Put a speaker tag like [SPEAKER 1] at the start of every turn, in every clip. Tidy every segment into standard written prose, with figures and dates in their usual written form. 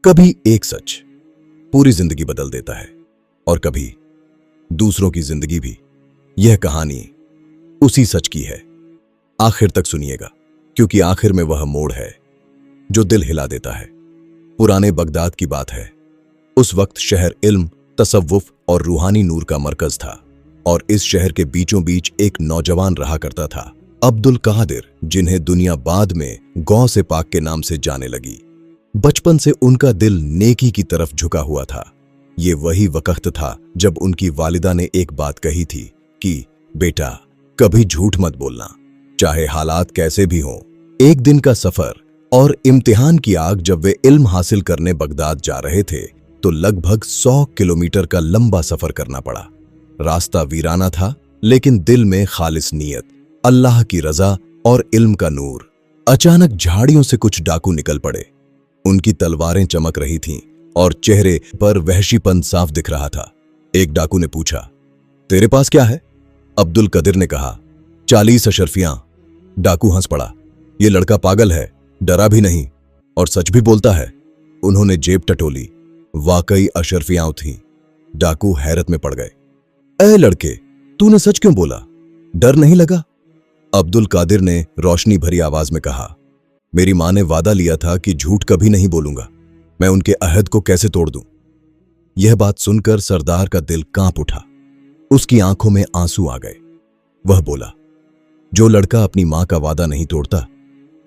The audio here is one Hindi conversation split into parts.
[SPEAKER 1] कभी एक सच पूरी जिंदगी बदल देता है और कभी दूसरों की जिंदगी भी। यह कहानी उसी सच की है। आखिर तक सुनिएगा, क्योंकि आखिर में वह मोड़ है जो दिल हिला देता है। पुराने बगदाद की बात है। उस वक्त शहर इल्म, तसव्वुफ और रूहानी नूर का मरकज था, और इस शहर के बीचों बीच एक नौजवान रहा करता था, अब्दुल कादिर, जिन्हें दुनिया बाद में गौ से पाक के नाम से जाने लगी। बचपन से उनका दिल नेकी की तरफ झुका हुआ था। ये वही वक्त था जब उनकी वालिदा ने एक बात कही थी कि बेटा, कभी झूठ मत बोलना, चाहे हालात कैसे भी हों। एक दिन का सफर और इम्तिहान की आग। जब वे इल्म हासिल करने बगदाद जा रहे थे तो लगभग 100 किलोमीटर का लंबा सफर करना पड़ा। रास्ता वीराना था, लेकिन दिल में खालिस नीयत, अल्लाह की रजा और इल्म का नूर। अचानक झाड़ियों से कुछ डाकू निकल पड़े। उनकी तलवारें चमक रही थीं और चेहरे पर वहशीपन साफ दिख रहा था। एक डाकू ने पूछा, तेरे पास क्या है? अब्दुल कादिर ने कहा, 40 अशरफियां। डाकू हंस पड़ा, ये लड़का पागल है, डरा भी नहीं और सच भी बोलता है। उन्होंने जेब टटोली, वाकई अशरफियां थीं। डाकू हैरत में पड़ गए। ऐ लड़के, तूने सच क्यों बोला? डर नहीं लगा? अब्दुल कादिर ने रोशनी भरी आवाज में कहा, मेरी मां ने वादा लिया था कि झूठ कभी नहीं बोलूंगा। मैं उनके अहद को कैसे तोड़ दूं? यह बात सुनकर सरदार का दिल कांप उठा। उसकी आंखों में आंसू आ गए। वह बोला, जो लड़का अपनी मां का वादा नहीं तोड़ता,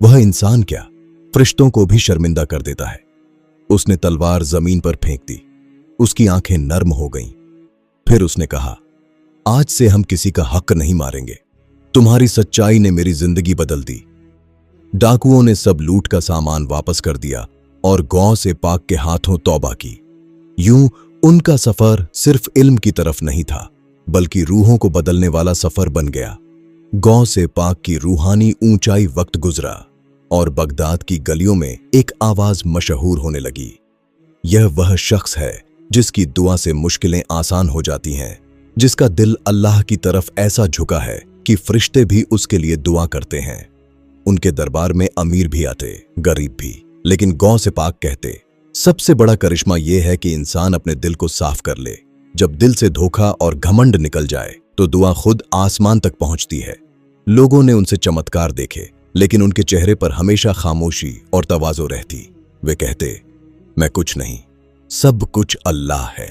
[SPEAKER 1] वह इंसान क्या, फरिश्तों को भी शर्मिंदा कर देता है। उसने तलवार जमीन पर फेंक दी। उसकी आंखें नर्म हो गईं। फिर उसने कहा, आज से हम किसी का हक नहीं मारेंगे। तुम्हारी सच्चाई ने मेरी जिंदगी बदल दी। डाकुओं ने सब लूट का सामान वापस कर दिया और गौ से पाक के हाथों तौबा की। यूं उनका सफर सिर्फ इल्म की तरफ नहीं था, बल्कि रूहों को बदलने वाला सफर बन गया। गौ से पाक की रूहानी ऊंचाई वक्त गुजरा और बगदाद की गलियों में एक आवाज मशहूर होने लगी। यह वह शख्स है जिसकी दुआ से मुश्किलें आसान हो जाती हैं, जिसका दिल अल्लाह की तरफ ऐसा झुका है कि फरिश्ते भी उसके लिए दुआ करते हैं। उनके दरबार में अमीर भी आते, गरीब भी, लेकिन गौ से पाक कहते, सबसे बड़ा करिश्मा यह है कि इंसान अपने दिल को साफ कर ले। जब दिल से धोखा और घमंड निकल जाए तो दुआ खुद आसमान तक पहुंचती है। लोगों ने उनसे चमत्कार देखे, लेकिन उनके चेहरे पर हमेशा खामोशी और तवाज़ो रहती। वे कहते, मैं कुछ नहीं, सब कुछ अल्लाह है।